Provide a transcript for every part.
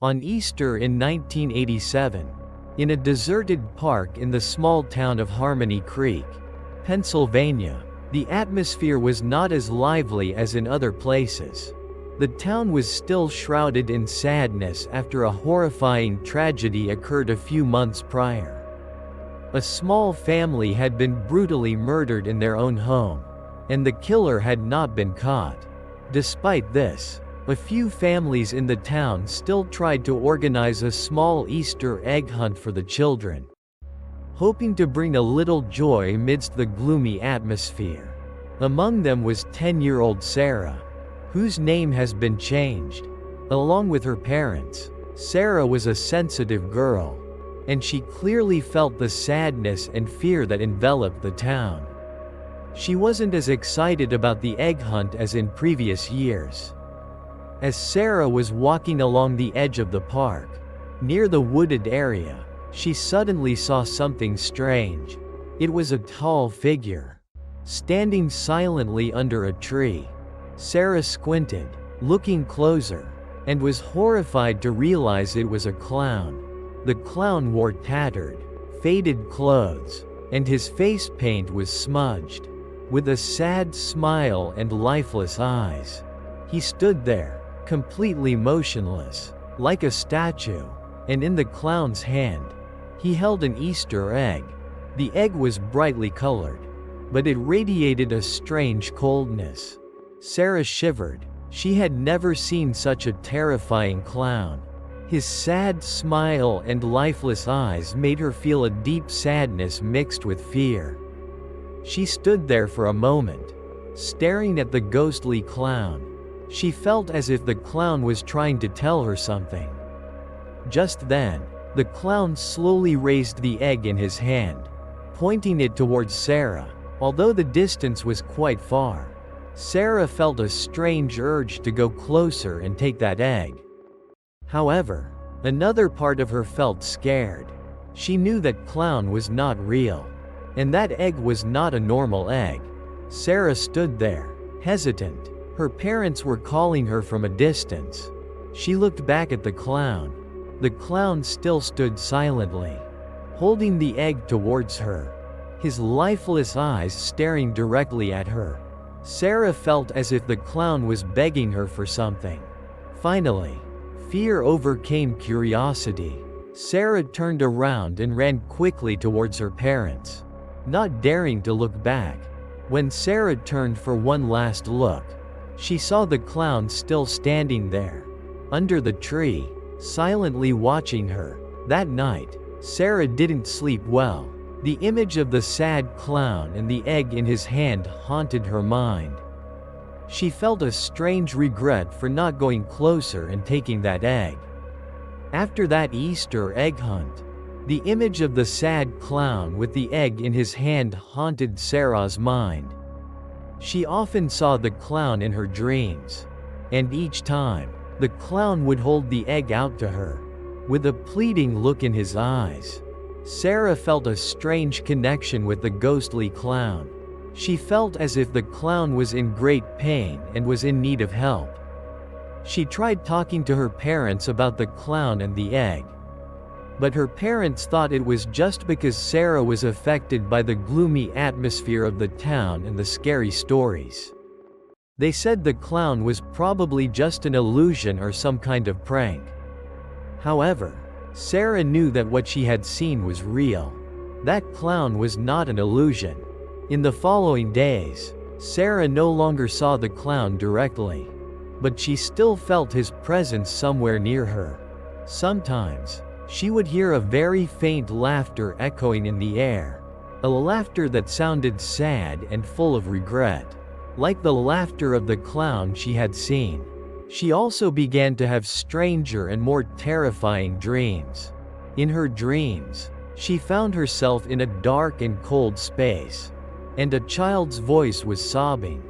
On Easter in 1987, in a deserted park in the small town of Harmony Creek, Pennsylvania, the atmosphere was not as lively as in other places. The town was still shrouded in sadness after a horrifying tragedy occurred a few months prior. A small family had been brutally murdered in their own home, and the killer had not been caught. Despite this, a few families in the town still tried to organize a small Easter egg hunt for the children, hoping to bring a little joy amidst the gloomy atmosphere. Among them was 10-year-old Sarah, whose name has been changed. Along with her parents, Sarah was a sensitive girl, and she clearly felt the sadness and fear that enveloped the town. She wasn't as excited about the egg hunt as in previous years. As Sarah was walking along the edge of the park, near the wooded area, she suddenly saw something strange. It was a tall figure, standing silently under a tree. Sarah squinted, looking closer, and was horrified to realize it was a clown. The clown wore tattered, faded clothes, and his face paint was smudged. With a sad smile and lifeless eyes, he stood there, completely motionless, like a statue, and in the clown's hand, he held an Easter egg. The egg was brightly colored, but it radiated a strange coldness. Sarah shivered. She had never seen such a terrifying clown. His sad smile and lifeless eyes made her feel a deep sadness mixed with fear. She stood there for a moment, staring at the ghostly clown. She felt as if the clown was trying to tell her something. Just then, the clown slowly raised the egg in his hand, pointing it towards Sarah. Although the distance was quite far, Sarah felt a strange urge to go closer and take that egg. However, another part of her felt scared. She knew that clown was not real, and that egg was not a normal egg. Sarah stood there, hesitant. Her parents were calling her from a distance. She looked back at the clown. The clown still stood silently, holding the egg towards her, his lifeless eyes staring directly at her. Sarah felt as if the clown was begging her for something. Finally, fear overcame curiosity. Sarah turned around and ran quickly towards her parents, not daring to look back. When Sarah turned for one last look, she saw the clown still standing there, under the tree, silently watching her. That night, Sarah didn't sleep well. The image of the sad clown and the egg in his hand haunted her mind. She felt a strange regret for not going closer and taking that egg. After that Easter egg hunt, the image of the sad clown with the egg in his hand haunted Sarah's mind. She often saw the clown in her dreams, and each time, the clown would hold the egg out to her, with a pleading look in his eyes. Sarah felt a strange connection with the ghostly clown. She felt as if the clown was in great pain and was in need of help. She tried talking to her parents about the clown and the egg, but her parents thought it was just because Sarah was affected by the gloomy atmosphere of the town and the scary stories. They said the clown was probably just an illusion or some kind of prank. However, Sarah knew that what she had seen was real. That clown was not an illusion. In the following days, Sarah no longer saw the clown directly, but she still felt his presence somewhere near her. Sometimes, she would hear a very faint laughter echoing in the air, a laughter that sounded sad and full of regret, like the laughter of the clown she had seen. She also began to have stranger and more terrifying dreams. In her dreams, she found herself in a dark and cold space, and a child's voice was sobbing,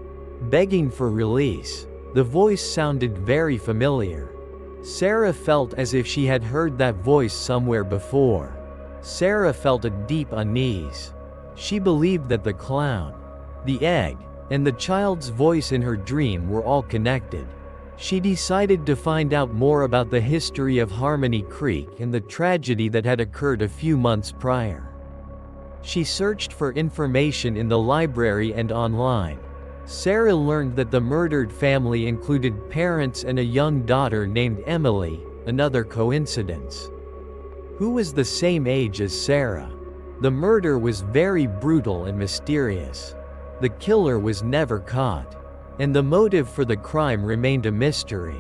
begging for release. The voice sounded very familiar. Sarah felt as if she had heard that voice somewhere before. Sarah felt a deep unease. She believed that the clown, the egg, and the child's voice in her dream were all connected. She decided to find out more about the history of Harmony Creek and the tragedy that had occurred a few months prior. She searched for information in the library and online. Sarah learned that the murdered family included parents and a young daughter named Emily, another coincidence, who was the same age as Sarah. The murder was very brutal and mysterious. The killer was never caught, and the motive for the crime remained a mystery.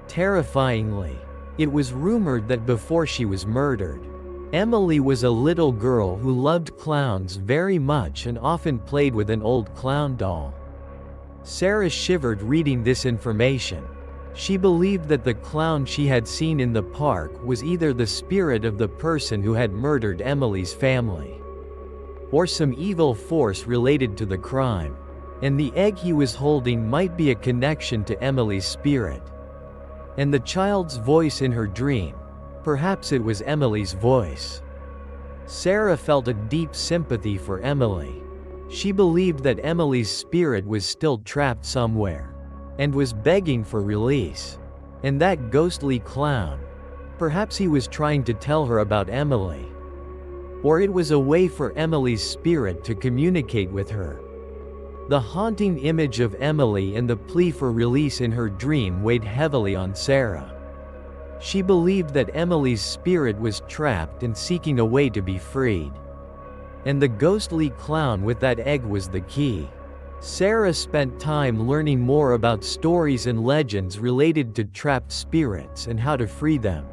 Terrifyingly, it was rumored that before she was murdered, Emily was a little girl who loved clowns very much and often played with an old clown doll. Sarah shivered reading this information. She believed that the clown she had seen in the park was either the spirit of the person who had murdered Emily's family, or some evil force related to the crime, and the egg he was holding might be a connection to Emily's spirit. And the child's voice in her dream, perhaps it was Emily's voice. Sarah felt a deep sympathy for Emily. She believed that Emily's spirit was still trapped somewhere, and was begging for release. And that ghostly clown, perhaps he was trying to tell her about Emily. Or it was a way for Emily's spirit to communicate with her. The haunting image of Emily and the plea for release in her dream weighed heavily on Sarah. She believed that Emily's spirit was trapped and seeking a way to be freed. And the ghostly clown with that egg was the key. Sarah spent time learning more about stories and legends related to trapped spirits and how to free them.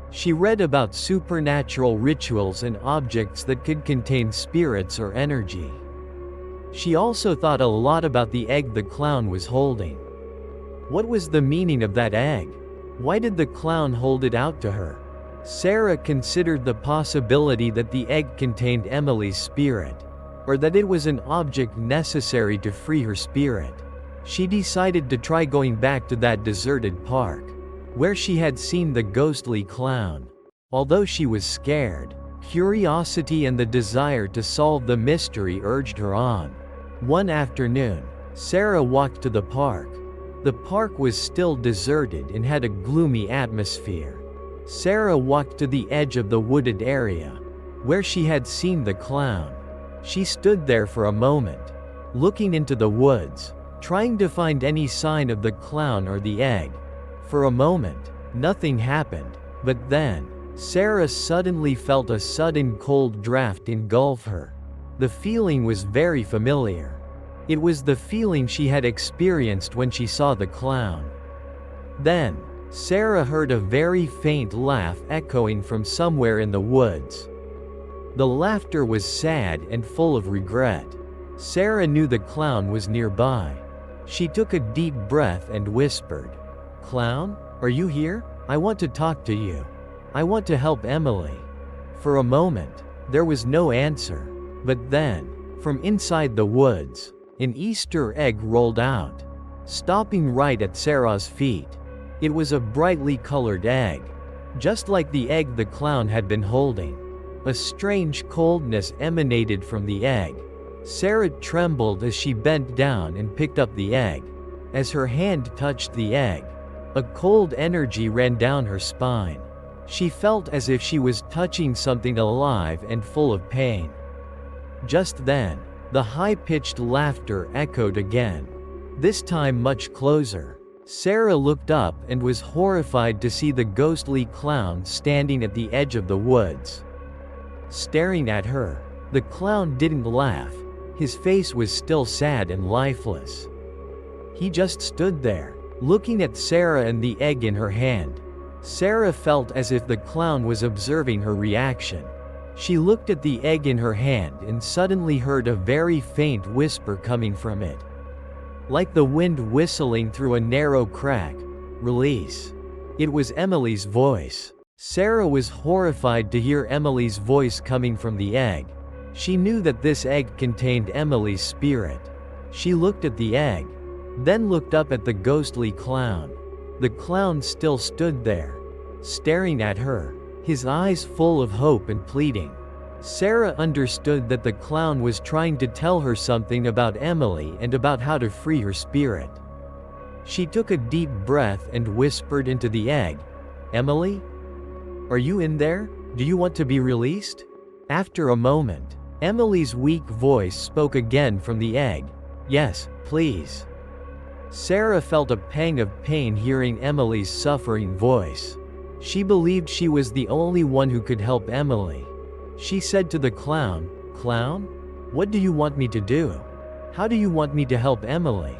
She read about supernatural rituals and objects that could contain spirits or energy. She also thought a lot about the egg the clown was holding. What was the meaning of that egg? Why did the clown hold it out to her? Sarah considered the possibility that the egg contained Emily's spirit, or that it was an object necessary to free her spirit. She decided to try going back to that deserted park, where she had seen the ghostly clown. Although she was scared, curiosity and the desire to solve the mystery urged her on. One afternoon, Sarah walked to the park. The park was still deserted and had a gloomy atmosphere. Sarah walked to the edge of the wooded area, where she had seen the clown. She stood there for a moment, looking into the woods, trying to find any sign of the clown or the egg. For a moment, nothing happened, but then, Sarah suddenly felt a sudden cold draft engulf her. The feeling was very familiar. It was the feeling she had experienced when she saw the clown. Then, Sarah heard a very faint laugh echoing from somewhere in the woods. The laughter was sad and full of regret. Sarah knew the clown was nearby. She took a deep breath and whispered, "Clown, are you here? I want to talk to you. I want to help Emily." For a moment, there was no answer. But then, from inside the woods, an Easter egg rolled out, stopping right at Sarah's feet. It was a brightly colored egg, just like the egg the clown had been holding. A strange coldness emanated from the egg. Sarah trembled as she bent down and picked up the egg. As her hand touched the egg, a cold energy ran down her spine. She felt as if she was touching something alive and full of pain. Just then, the high-pitched laughter echoed again, this time much closer. Sarah looked up and was horrified to see the ghostly clown standing at the edge of the woods, staring at her. The clown didn't laugh. His face was still sad and lifeless. He just stood there, looking at Sarah and the egg in her hand. Sarah felt as if the clown was observing her reaction. She looked at the egg in her hand and suddenly heard a very faint whisper coming from it, like the wind whistling through a narrow crack. "Release." It was Emily's voice. Sarah was horrified to hear Emily's voice coming from the egg. She knew that this egg contained Emily's spirit. She looked at the egg, then looked up at the ghostly clown. The clown still stood there, staring at her, his eyes full of hope and pleading. Sarah understood that the clown was trying to tell her something about Emily and about how to free her spirit. She took a deep breath and whispered into the egg, "Emily? Are you in there? Do you want to be released?" After a moment, Emily's weak voice spoke again from the egg, "Yes, please." Sarah felt a pang of pain hearing Emily's suffering voice. She believed she was the only one who could help Emily. She said to the clown, "Clown? What do you want me to do? How do you want me to help Emily?"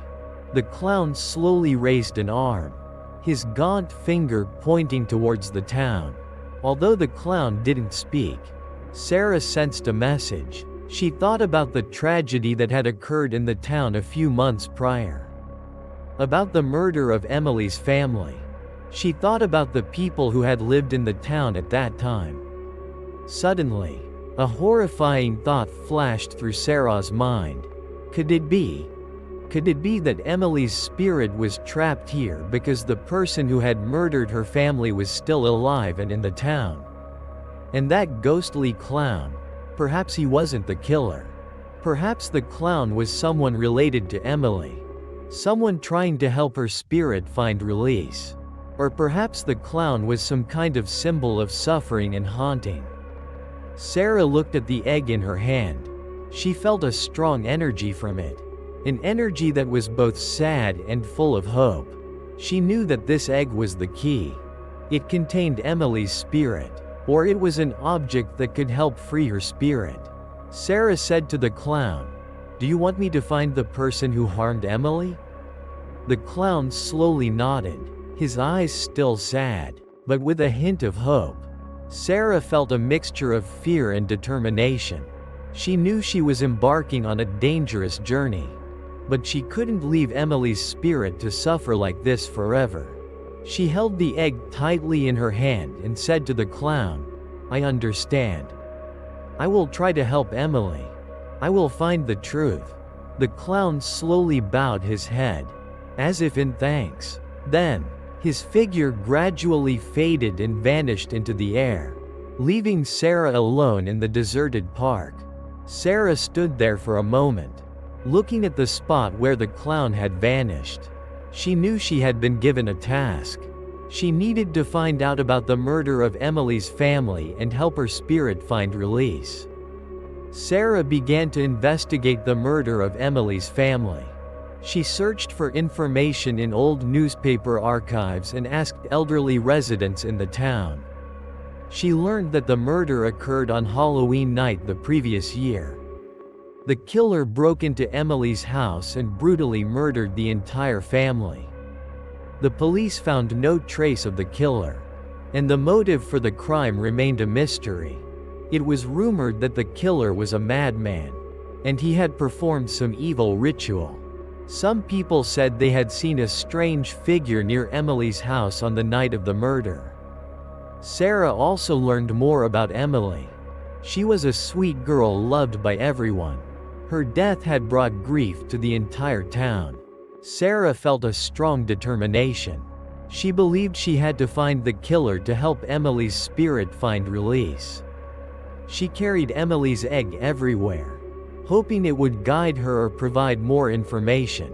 The clown slowly raised an arm, his gaunt finger pointing towards the town. Although the clown didn't speak, Sarah sensed a message. She thought about the tragedy that had occurred in the town a few months prior. About the murder of Emily's family. She thought about the people who had lived in the town at that time. Suddenly, a horrifying thought flashed through Sarah's mind. Could it be that Emily's spirit was trapped here because the person who had murdered her family was still alive and in the town? And that ghostly clown, perhaps he wasn't the killer. Perhaps the clown was someone related to Emily. Someone trying to help her spirit find release. Or perhaps the clown was some kind of symbol of suffering and haunting. Sarah looked at the egg in her hand. She felt a strong energy from it. An energy that was both sad and full of hope. She knew that this egg was the key. It contained Emily's spirit, or it was an object that could help free her spirit. Sarah said to the clown, "Do you want me to find the person who harmed Emily?" The clown slowly nodded, his eyes still sad, but with a hint of hope. Sarah felt a mixture of fear and determination. She knew she was embarking on a dangerous journey. But she couldn't leave Emily's spirit to suffer like this forever. She held the egg tightly in her hand and said to the clown, "I understand. I will try to help Emily. I will find the truth." The clown slowly bowed his head, as if in thanks. Then, his figure gradually faded and vanished into the air, leaving Sarah alone in the deserted park. Sarah stood there for a moment, looking at the spot where the clown had vanished. She knew she had been given a task. She needed to find out about the murder of Emily's family and help her spirit find release. Sarah began to investigate the murder of Emily's family. She searched for information in old newspaper archives and asked elderly residents in the town. She learned that the murder occurred on Halloween night the previous year. The killer broke into Emily's house and brutally murdered the entire family. The police found no trace of the killer, and the motive for the crime remained a mystery. It was rumored that the killer was a madman, and he had performed some evil ritual. Some people said they had seen a strange figure near Emily's house on the night of the murder. Sarah also learned more about Emily. She was a sweet girl loved by everyone. Her death had brought grief to the entire town. Sarah felt a strong determination. She believed she had to find the killer to help Emily's spirit find release. She carried Emily's egg everywhere, hoping it would guide her or provide more information.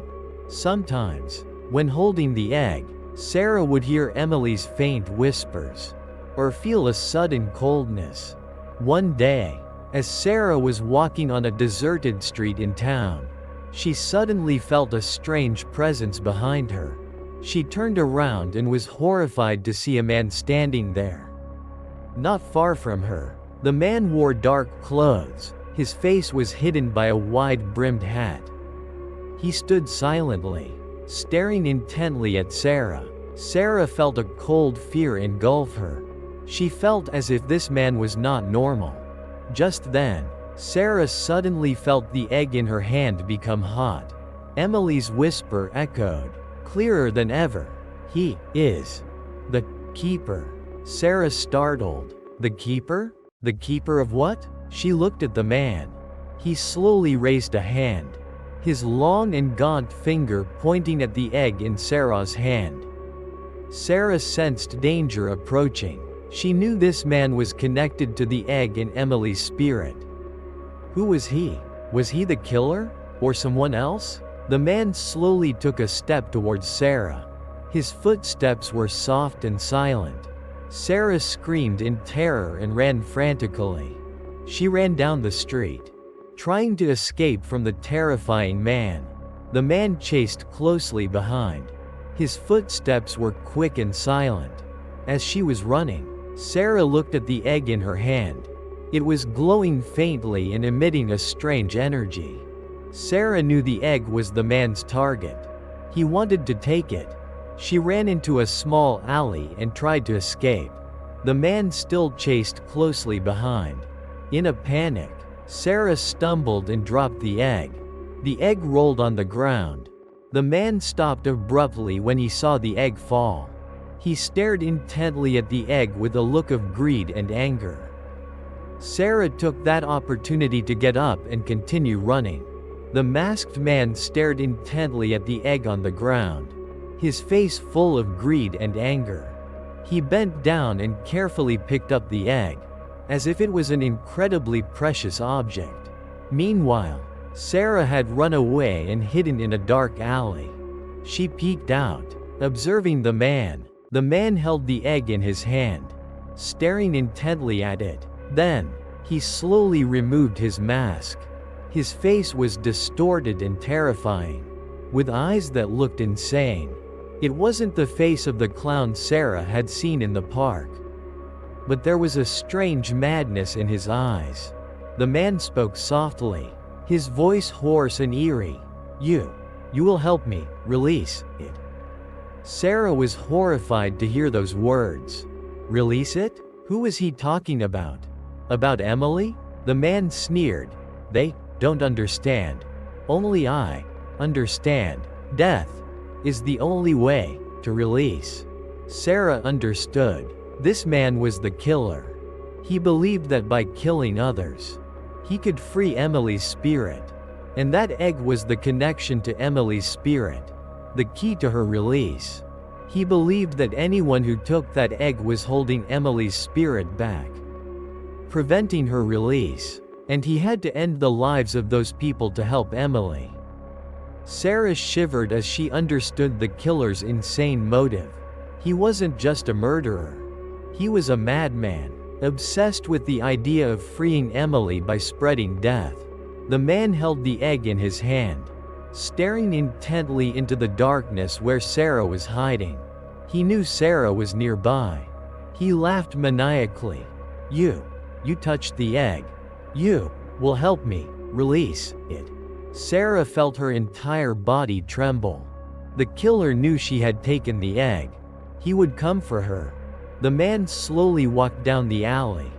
Sometimes, when holding the egg, Sarah would hear Emily's faint whispers, or feel a sudden coldness. One day, as Sarah was walking on a deserted street in town, she suddenly felt a strange presence behind her. She turned around and was horrified to see a man standing there. Not far from her, the man wore dark clothes. His face was hidden by a wide-brimmed hat. He stood silently, staring intently at Sarah. Sarah felt a cold fear engulf her. She felt as if this man was not normal. Just then, Sarah suddenly felt the egg in her hand become hot. Emily's whisper echoed, clearer than ever. "He is the keeper." Sarah startled. "The keeper? The keeper of what?" She looked at the man. He slowly raised a hand, his long and gaunt finger pointing at the egg in Sarah's hand. Sarah sensed danger approaching. She knew this man was connected to the egg in Emily's spirit. Who was he? Was he the killer? Or someone else? The man slowly took a step towards Sarah. His footsteps were soft and silent. Sarah screamed in terror and ran frantically. She ran down the street, trying to escape from the terrifying man. The man chased closely behind. His footsteps were quick and silent. As she was running, Sarah looked at the egg in her hand. It was glowing faintly and emitting a strange energy. Sarah knew the egg was the man's target. He wanted to take it. She ran into a small alley and tried to escape. The man still chased closely behind. In a panic, Sarah stumbled and dropped the egg. The egg rolled on the ground. The man stopped abruptly when he saw the egg fall. He stared intently at the egg with a look of greed and anger. Sarah took that opportunity to get up and continue running. The masked man stared intently at the egg on the ground, his face full of greed and anger. He bent down and carefully picked up the egg, as if it was an incredibly precious object. Meanwhile, Sarah had run away and hidden in a dark alley. She peeked out, observing the man. The man held the egg in his hand, staring intently at it. Then, he slowly removed his mask. His face was distorted and terrifying, with eyes that looked insane. It wasn't the face of the clown Sarah had seen in the park, but there was a strange madness in his eyes. The man spoke softly, his voice hoarse and eerie. You will help me release it." Sarah was horrified to hear those words. Release it? Who was he talking about? About Emily? The man sneered. They don't understand. Only I understand. Death is the only way to release. Sarah understood. This man was the killer. He believed that by killing others, he could free Emily's spirit. And that egg was the connection to Emily's spirit, the key to her release. He believed that anyone who took that egg was holding Emily's spirit back, preventing her release, and he had to end the lives of those people to help Emily. Sarah shivered as she understood the killer's insane motive. He wasn't just a murderer. He was a madman, obsessed with the idea of freeing Emily by spreading death. The man held the egg in his hand, staring intently into the darkness where Sarah was hiding. He knew Sarah was nearby. He laughed maniacally. You touched the egg. You will help me release it." Sarah felt her entire body tremble. The killer knew she had taken the egg. He would come for her. The man slowly walked down the alley,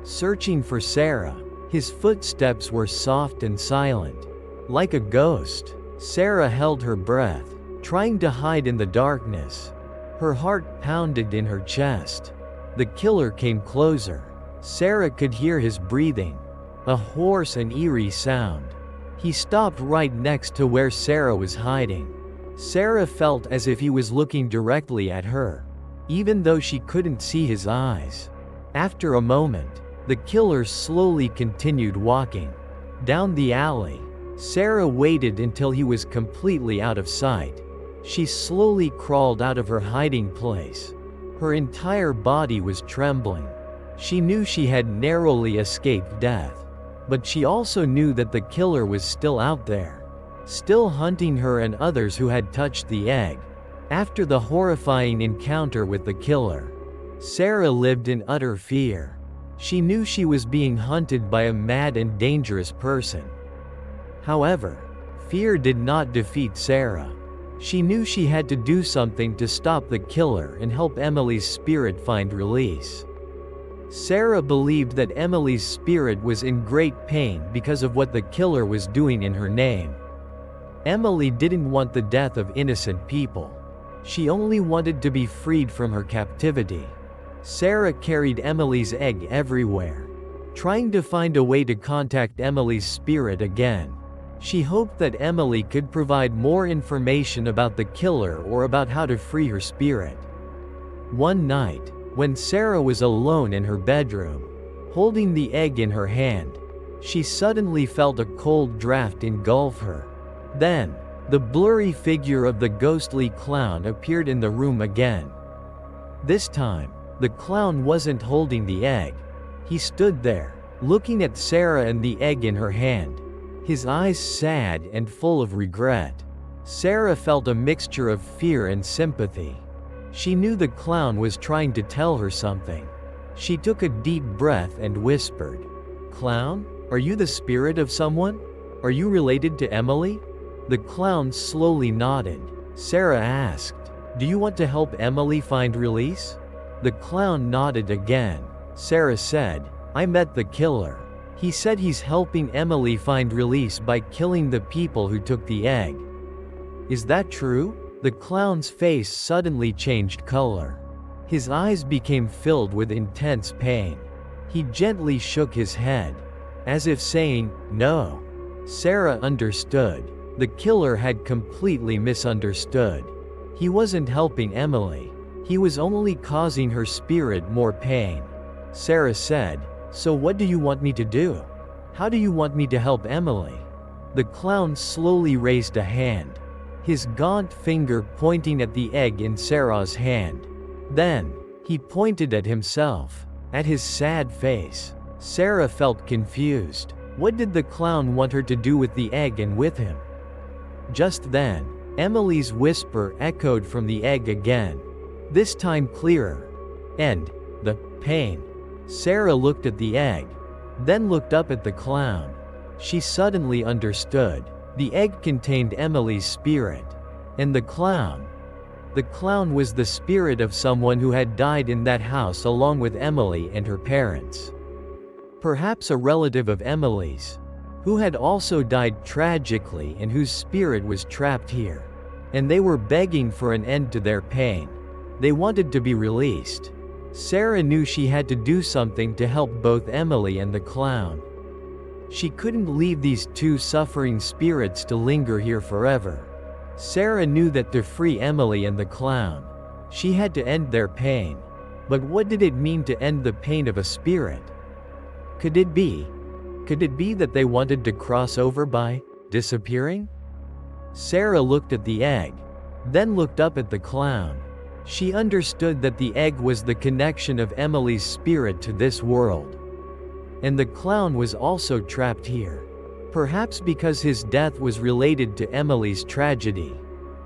searching for Sarah. His footsteps were soft and silent, like a ghost. Sarah held her breath, trying to hide in the darkness. Her heart pounded in her chest. The killer came closer. Sarah could hear his breathing, a hoarse and eerie sound. He stopped right next to where Sarah was hiding. Sarah felt as if he was looking directly at her, even though she couldn't see his eyes. After a moment, the killer slowly continued walking down the alley. Sarah waited until he was completely out of sight. She slowly crawled out of her hiding place. Her entire body was trembling. She knew she had narrowly escaped death, but she also knew that the killer was still out there, still hunting her and others who had touched the egg. After the horrifying encounter with the killer, Sarah lived in utter fear. She knew she was being hunted by a mad and dangerous person. However, fear did not defeat Sarah. She knew she had to do something to stop the killer and help Emily's spirit find release. Sarah believed that Emily's spirit was in great pain because of what the killer was doing in her name. Emily didn't want the death of innocent people. She only wanted to be freed from her captivity. Sarah carried Emily's egg everywhere, trying to find a way to contact Emily's spirit again. She hoped that Emily could provide more information about the killer or about how to free her spirit. One night, when Sarah was alone in her bedroom, holding the egg in her hand, she suddenly felt a cold draft engulf her. Then, The blurry figure of the ghostly clown appeared in the room again. This time, the clown wasn't holding the egg. He stood there, looking at Sarah and the egg in her hand, his eyes sad and full of regret. Sarah felt a mixture of fear and sympathy. She knew the clown was trying to tell her something. She took a deep breath and whispered, "Clown, are you the spirit of someone? Are you related to Emily?" The clown slowly nodded. Sarah asked, "Do you want to help Emily find release?" The clown nodded again. Sarah said, "I met the killer. He said he's helping Emily find release by killing the people who took the egg." "Is that true?" The clown's face suddenly changed color. His eyes became filled with intense pain. He gently shook his head, as if saying, "No." Sarah understood. The killer had completely misunderstood. He wasn't helping Emily. He was only causing her spirit more pain. Sarah said, "So what do you want me to do? How do you want me to help Emily?" The clown slowly raised a hand, his gaunt finger pointing at the egg in Sarah's hand. Then, he pointed at himself, at his sad face. Sarah felt confused. What did the clown want her to do with the egg and with him? Just then, Emily's whisper echoed from the egg again, this time clearer. "And the pain." Sarah looked at the egg, then looked up at the clown. She suddenly understood. The egg contained Emily's spirit. And the clown? The clown was the spirit of someone who had died in that house along with Emily and her parents. Perhaps a relative of Emily's, who had also died tragically and whose spirit was trapped here. And they were begging for an end to their pain. They wanted to be released. Sarah knew she had to do something to help both Emily and the clown. She couldn't leave these two suffering spirits to linger here forever. Sarah knew that to free Emily and the clown, she had to end their pain. But what did it mean to end the pain of a spirit? Could it be that they wanted to cross over by disappearing? Sarah looked at the egg, then looked up at the clown. She understood that the egg was the connection of Emily's spirit to this world. And the clown was also trapped here. Perhaps because his death was related to Emily's tragedy.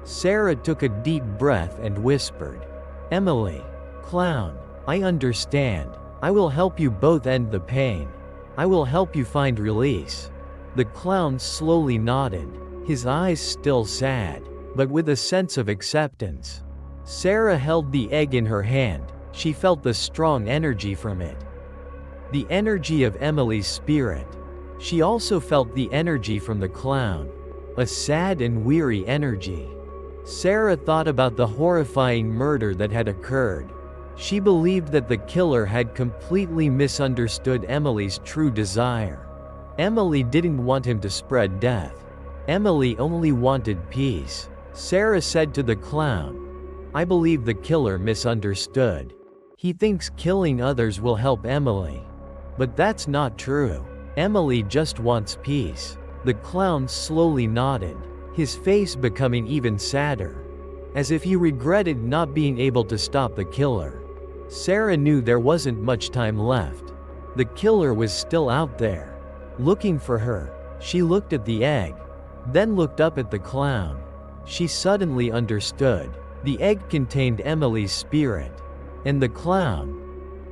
Sarah took a deep breath and whispered, "Emily, clown, I understand. I will help you both end the pain. I will help you find release." The clown slowly nodded, his eyes still sad, but with a sense of acceptance. Sarah held the egg in her hand. She felt the strong energy from it. The energy of Emily's spirit. She also felt the energy from the clown. A sad and weary energy. Sarah thought about the horrifying murder that had occurred. She believed that the killer had completely misunderstood Emily's true desire. Emily didn't want him to spread death. Emily only wanted peace. Sarah said to the clown, "I believe the killer misunderstood. He thinks killing others will help Emily. But that's not true. Emily just wants peace." The clown slowly nodded, his face becoming even sadder, as if he regretted not being able to stop the killer. Sarah knew there wasn't much time left. The killer was still out there, looking for her. She looked at the egg, then looked up at the clown. She suddenly understood. The egg contained Emily's spirit. And the clown?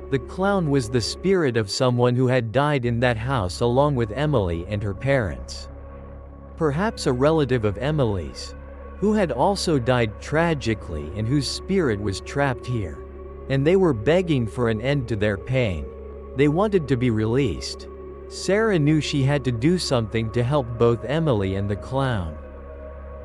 The clown was the spirit of someone who had died in that house along with Emily and her parents. Perhaps a relative of Emily's, who had also died tragically and whose spirit was trapped here. And they were begging for an end to their pain. They wanted to be released. Sarah knew she had to do something to help both Emily and the clown.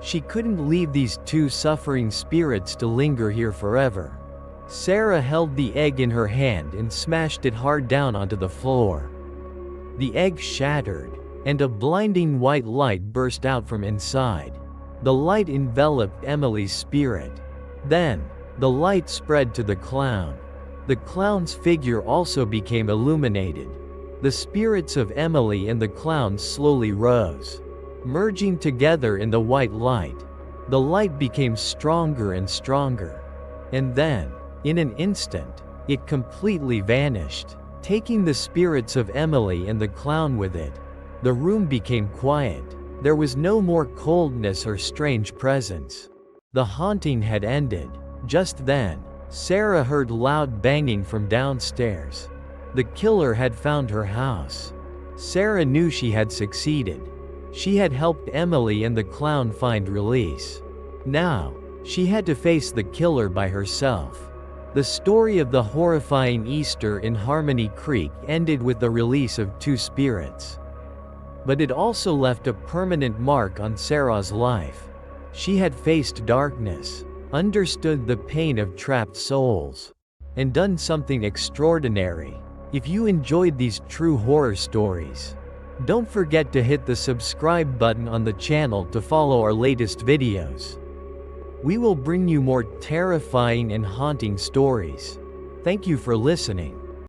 She couldn't leave these two suffering spirits to linger here forever. Sarah held the egg in her hand and smashed it hard down onto the floor. The egg shattered, and a blinding white light burst out from inside. The light enveloped Emily's spirit. Then, the light spread to the clown. The clown's figure also became illuminated. The spirits of Emily and the clown slowly rose, merging together in the white light. The light became stronger and stronger. And then, in an instant, it completely vanished, taking the spirits of Emily and the clown with it. The room became quiet. There was no more coldness or strange presence. The haunting had ended. Just then, Sarah heard loud banging from downstairs. The killer had found her house. Sarah knew she had succeeded. She had helped Emily and the clown find release. Now, she had to face the killer by herself. The story of the horrifying Easter in Harmony Creek ended with the release of 2 spirits. But it also left a permanent mark on Sarah's life. She had faced darkness, understood the pain of trapped souls, and done something extraordinary. If you enjoyed these true horror stories, don't forget to hit the subscribe button on the channel to follow our latest videos. We will bring you more terrifying and haunting stories. Thank you for listening.